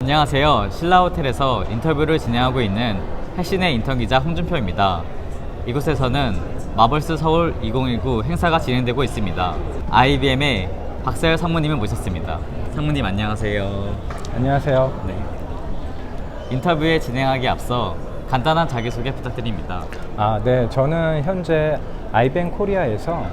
안녕하세요. 신라호텔에서 인터뷰를 진행하고 있는 할신의 인턴 기자 홍준표입니다. 이곳에서는 마블스 서울 2019 행사가 진행되고 있습니다. IBM의 박사열 상무님을 모셨습니다. 상무님 안녕하세요. 안녕하세요. 네. 인터뷰에 진행하기 앞서 간단한 자기소개 부탁드립니다. 네. 저는 현재 IBM 코리아에서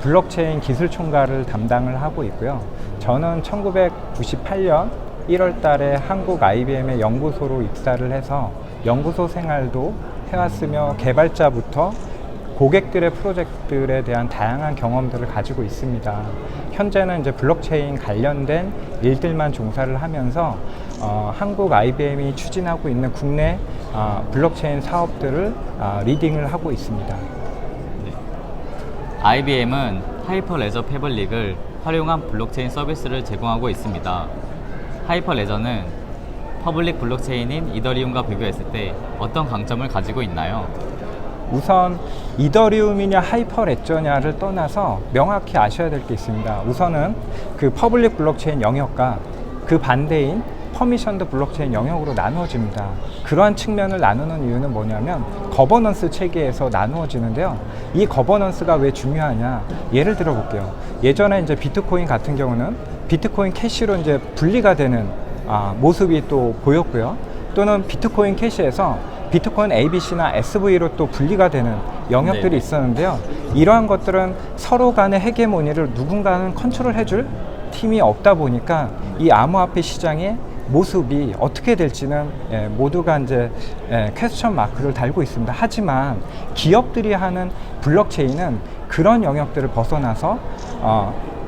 블록체인 기술 총괄을 담당을 하고 있고요. 저는 1998년 1월 달에 한국 IBM의 연구소로 입사를 해서 연구소 생활도 해왔으며 개발자부터 고객들의 프로젝트들에 대한 다양한 경험들을 가지고 있습니다. 현재는 이제 블록체인 관련된 일들만 종사를 하면서 한국 IBM이 추진하고 있는 국내 블록체인 사업들을 리딩을 하고 있습니다. 네. IBM은 하이퍼레저 패블릭을 활용한 블록체인 서비스를 제공하고 있습니다. 하이퍼레저는 퍼블릭 블록체인인 이더리움과 비교했을 때 어떤 강점을 가지고 있나요? 우선 이더리움이냐 하이퍼레저냐를 떠나서 명확히 아셔야 될 게 있습니다. 우선은 그 퍼블릭 블록체인 영역과 그 반대인 퍼미션드 블록체인 영역으로 나누어집니다. 그러한 측면을 나누는 이유는 뭐냐면 거버넌스 체계에서 나누어지는데요. 이 거버넌스가 왜 중요하냐? 예를 들어 볼게요. 예전에 이제 비트코인 같은 경우는 비트코인 캐시로 이제 분리가 되는 모습이 또 보였고요. 또는 비트코인 캐시에서 비트코인 ABC나 SV로 또 분리가 되는 영역들이 네. 있었는데요. 이러한 것들은 서로 간의 헤게모니를 누군가는 컨트롤 해줄 팀이 없다 보니까 이 암호화폐 시장의 모습이 어떻게 될지는 모두가 이제 퀘스천 마크를 달고 있습니다. 하지만 기업들이 하는 블록체인은 그런 영역들을 벗어나서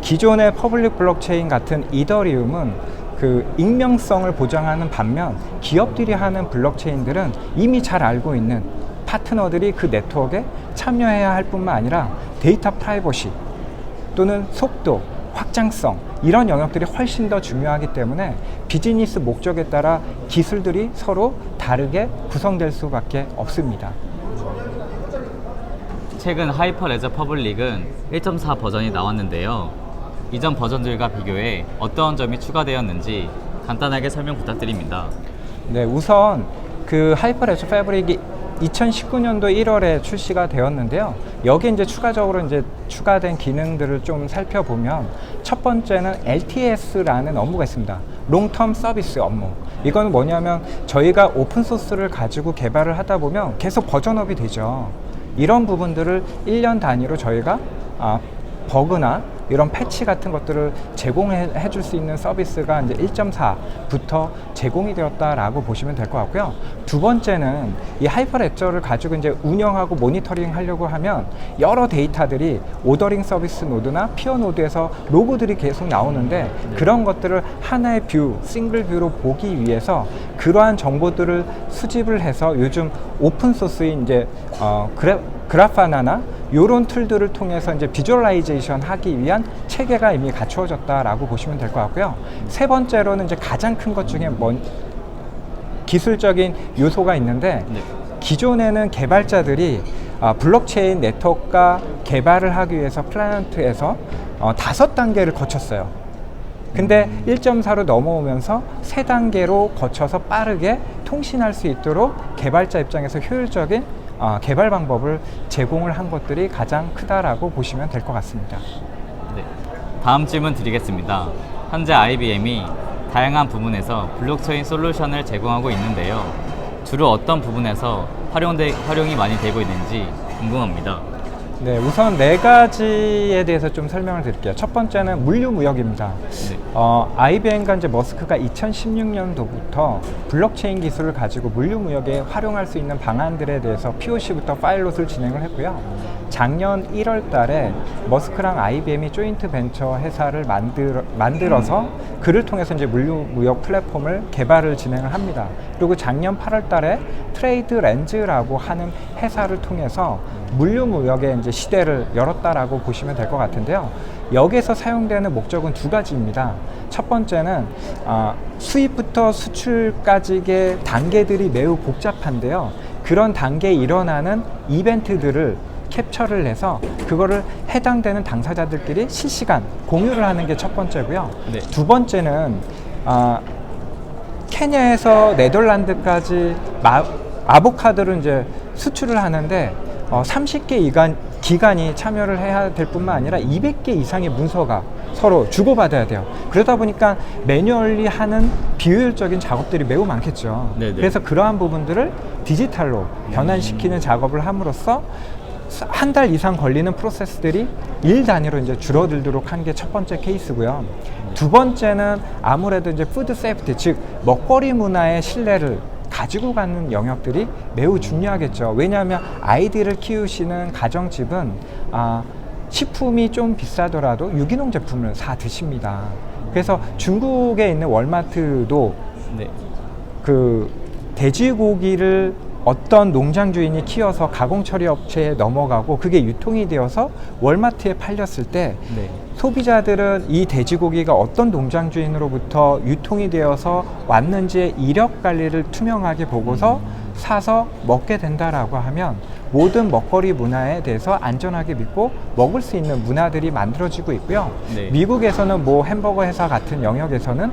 기존의 퍼블릭 블록체인 같은 이더리움은 그 익명성을 보장하는 반면 기업들이 하는 블록체인들은 이미 잘 알고 있는 파트너들이 그 네트워크에 참여해야 할 뿐만 아니라 데이터 프라이버시 또는 속도, 확장성 이런 영역들이 훨씬 더 중요하기 때문에 비즈니스 목적에 따라 기술들이 서로 다르게 구성될 수밖에 없습니다. 최근 하이퍼레저 퍼블릭은 1.4 버전이 나왔는데요. 이전 버전들과 비교해 어떤 점이 추가되었는지 간단하게 설명 부탁드립니다. 네, 우선 그 하이퍼레저 패브릭이 2019년도 1월에 출시가 되었는데요. 여기 이제 추가적으로 이제 추가된 기능들을 좀 살펴보면 첫 번째는 LTS라는 업무가 있습니다. 롱텀 서비스 업무. 이건 뭐냐면 저희가 오픈 소스를 가지고 개발을 하다 보면 계속 버전업이 되죠. 이런 부분들을 1년 단위로 저희가 버그나 이런 패치 같은 것들을 제공해 줄 수 있는 서비스가 이제 1.4부터 제공이 되었다라고 보시면 될 것 같고요. 두 번째는 이 하이퍼레저를 가지고 이제 운영하고 모니터링 하려고 하면 여러 데이터들이 오더링 서비스 노드나 피어 노드에서 로그들이 계속 나오는데 그런 것들을 하나의 뷰, 싱글 뷰로 보기 위해서 그러한 정보들을 수집을 해서 요즘 오픈 소스인 이제 그라파나나 이런 툴들을 통해서 이제 비주얼라이제이션 하기 위한 체계가 이미 갖추어졌다라고 보시면 될 것 같고요. 세 번째로는 이제 가장 큰 것 중에 기술적인 요소가 있는데 기존에는 개발자들이 블록체인 네트워크가 개발을 하기 위해서 클라이언트에서 5단계를 거쳤어요. 근데 1.4로 넘어오면서 3단계로 거쳐서 빠르게 통신할 수 있도록 개발자 입장에서 효율적인 개발 방법을 제공을 한 것들이 가장 크다라고 보시면 될 것 같습니다. 네. 다음 질문 드리겠습니다. 현재 IBM이 다양한 부분에서 블록체인 솔루션을 제공하고 있는데요. 주로 어떤 부분에서 활용이 많이 되고 있는지 궁금합니다. 네, 우선 4가지에 대해서 좀 설명을 드릴게요. 첫 번째는 물류무역입니다. 네. IBM과 이제 머스크가 2016년도부터 블록체인 기술을 가지고 물류무역에 활용할 수 있는 방안들에 대해서 POC부터 파일럿을 진행을 했고요. 작년 1월 달에 머스크랑 IBM이 조인트 벤처 회사를 만들어서 그를 통해서 이제 물류무역 플랫폼을 개발을 진행을 합니다. 그리고 작년 8월 달에 트레이드 렌즈라고 하는 회사를 통해서 물류무역의 이제 시대를 열었다라고 보시면 될 것 같은데요. 여기에서 사용되는 목적은 2가지입니다. 첫 번째는 수입부터 수출까지의 단계들이 매우 복잡한데요. 그런 단계에 일어나는 이벤트들을 캡처를 해서 그거를 해당되는 당사자들끼리 실시간 공유를 하는 게 첫 번째고요. 네. 두 번째는 케냐에서 네덜란드까지 아보카도를 이제 수출을 하는데 30개 기관이 참여를 해야 될 뿐만 아니라 200개 이상의 문서가 서로 주고받아야 돼요. 그러다 보니까 매뉴얼리 하는 비효율적인 작업들이 매우 많겠죠. 네네. 그래서 그러한 부분들을 디지털로 변환시키는 작업을 함으로써 한 달 이상 걸리는 프로세스들이 일 단위로 이제 줄어들도록 한 게 첫 번째 케이스고요. 두 번째는 아무래도 이제 푸드 세이프티, 즉 먹거리 문화의 신뢰를 가지고 가는 영역들이 매우 중요하겠죠. 왜냐하면 아이들을 키우시는 가정집은 식품이 좀 비싸더라도 유기농 제품을 사 드십니다. 그래서 중국에 있는 월마트도 네. 그 돼지고기를 어떤 농장 주인이 키워서 가공 처리 업체에 넘어가고 그게 유통이 되어서 월마트에 팔렸을 때 네. 소비자들은 이 돼지고기가 어떤 농장 주인으로부터 유통이 되어서 왔는지의 이력 관리를 투명하게 보고서 사서 먹게 된다라고 하면 모든 먹거리 문화에 대해서 안전하게 믿고 먹을 수 있는 문화들이 만들어지고 있고요. 네. 미국에서는 뭐 햄버거 회사 같은 영역에서는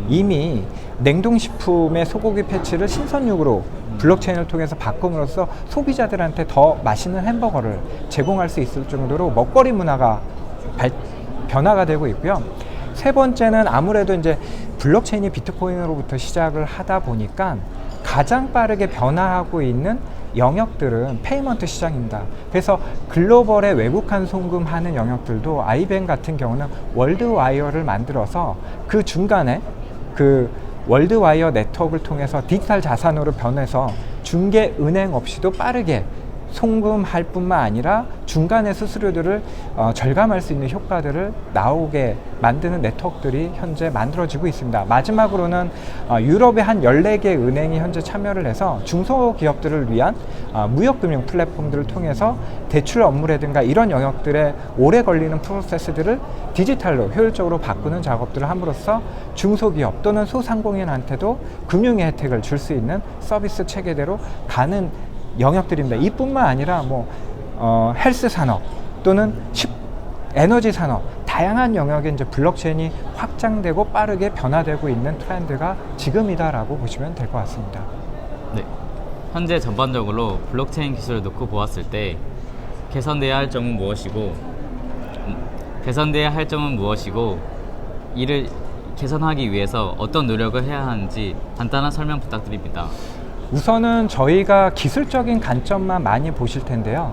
이미 냉동식품의 소고기 패치를 신선육으로 블록체인을 통해서 바꿈으로써 소비자들한테 더 맛있는 햄버거를 제공할 수 있을 정도로 먹거리 문화가 변화가 되고 있고요. 세 번째는 아무래도 이제 블록체인이 비트코인으로부터 시작을 하다 보니까 가장 빠르게 변화하고 있는 영역들은 페이먼트 시장입니다. 그래서 글로벌에 외국환 송금하는 영역들도 아이뱅 같은 경우는 월드와이어를 만들어서 그 중간에 그 월드와이어 네트워크를 통해서 디지털 자산으로 변해서 중개 은행 없이도 빠르게 송금할 뿐만 아니라 중간의 수수료들을 절감할 수 있는 효과들을 나오게 만드는 네트워크들이 현재 만들어지고 있습니다. 마지막으로는 유럽의 한 14개 은행이 현재 참여를 해서 중소기업들을 위한 무역금융 플랫폼들을 통해서 대출 업무라든가 이런 영역들에 오래 걸리는 프로세스들을 디지털로 효율적으로 바꾸는 작업들을 함으로써 중소기업 또는 소상공인한테도 금융의 혜택을 줄 수 있는 서비스 체계대로 가는 영역들입니다. 이뿐만 아니라 헬스 산업 또는 에너지 산업 다양한 영역에 이제 블록체인이 확장되고 빠르게 변화되고 있는 트렌드가 지금이다라고 보시면 될 것 같습니다. 네. 현재 전반적으로 블록체인 기술을 놓고 보았을 때 개선돼야 할 점은 무엇이고 이를 개선하기 위해서 어떤 노력을 해야 하는지 간단한 설명 부탁드립니다. 우선은 저희가 기술적인 관점만 많이 보실 텐데요.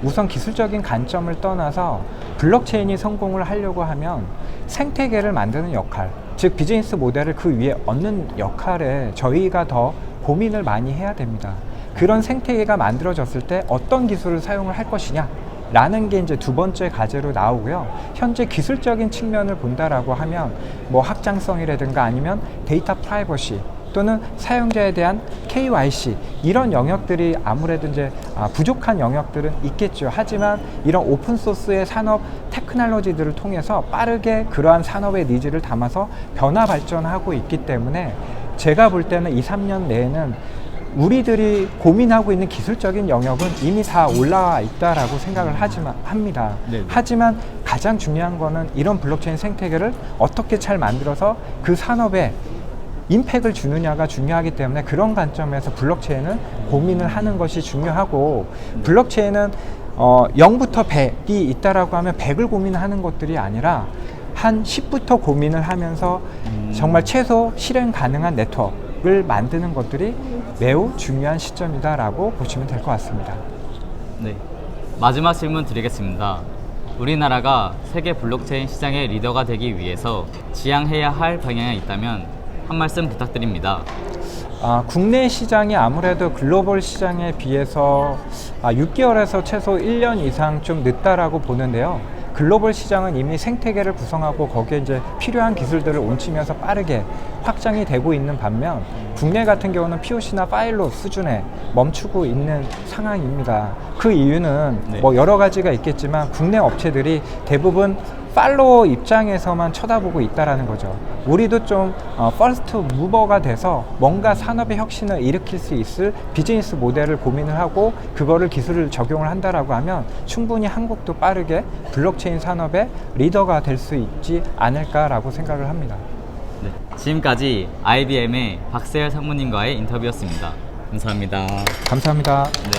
우선 기술적인 관점을 떠나서 블록체인이 성공을 하려고 하면 생태계를 만드는 역할, 즉 비즈니스 모델을 그 위에 얹는 역할에 저희가 더 고민을 많이 해야 됩니다. 그런 생태계가 만들어졌을 때 어떤 기술을 사용을 할 것이냐 라는 게 이제 두 번째 과제로 나오고요. 현재 기술적인 측면을 본다라고 하면 확장성이라든가 아니면 데이터 프라이버시 또는 사용자에 대한 KYC 이런 영역들이 아무래도 이제 부족한 영역들은 있겠죠. 하지만 이런 오픈소스의 산업 테크놀로지들을 통해서 빠르게 그러한 산업의 니즈를 담아서 변화 발전하고 있기 때문에 제가 볼 때는 2, 3년 내에는 우리들이 고민하고 있는 기술적인 영역은 이미 다 올라와 있다라고 생각을 합니다. 네네. 하지만 가장 중요한 거는 이런 블록체인 생태계를 어떻게 잘 만들어서 그 산업에 임팩을 주느냐가 중요하기 때문에 그런 관점에서 블록체인은 고민을 하는 것이 중요하고 블록체인은 0부터 100이 있다라고 하면 100을 고민하는 것들이 아니라 한 10부터 고민을 하면서 정말 최소 실행 가능한 네트워크를 만드는 것들이 매우 중요한 시점이다라고 보시면 될 것 같습니다. 네. 마지막 질문 드리겠습니다. 우리나라가 세계 블록체인 시장의 리더가 되기 위해서 지향해야 할 방향이 있다면 한 말씀 부탁드립니다. 국내 시장이 아무래도 글로벌 시장에 비해서 6개월에서 최소 1년 이상 좀 늦다라고 보는데요. 글로벌 시장은 이미 생태계를 구성하고 거기에 이제 필요한 기술들을 얹히면서 빠르게 확장이 되고 있는 반면 국내 같은 경우는 POC나 파일럿 수준에 멈추고 있는 상황입니다. 그 이유는 여러 가지가 있겠지만 국내 업체들이 대부분 팔로워 입장에서만 쳐다보고 있다라는 거죠. 우리도 좀 퍼스트 무버가 돼서 뭔가 산업의 혁신을 일으킬 수 있을 비즈니스 모델을 고민을 하고 그거를 기술을 적용을 한다라고 하면 충분히 한국도 빠르게 블록체인 산업의 리더가 될 수 있지 않을까라고 생각을 합니다. 네. 지금까지 IBM의 박세열 상무님과의 인터뷰였습니다. 감사합니다. 감사합니다. 네.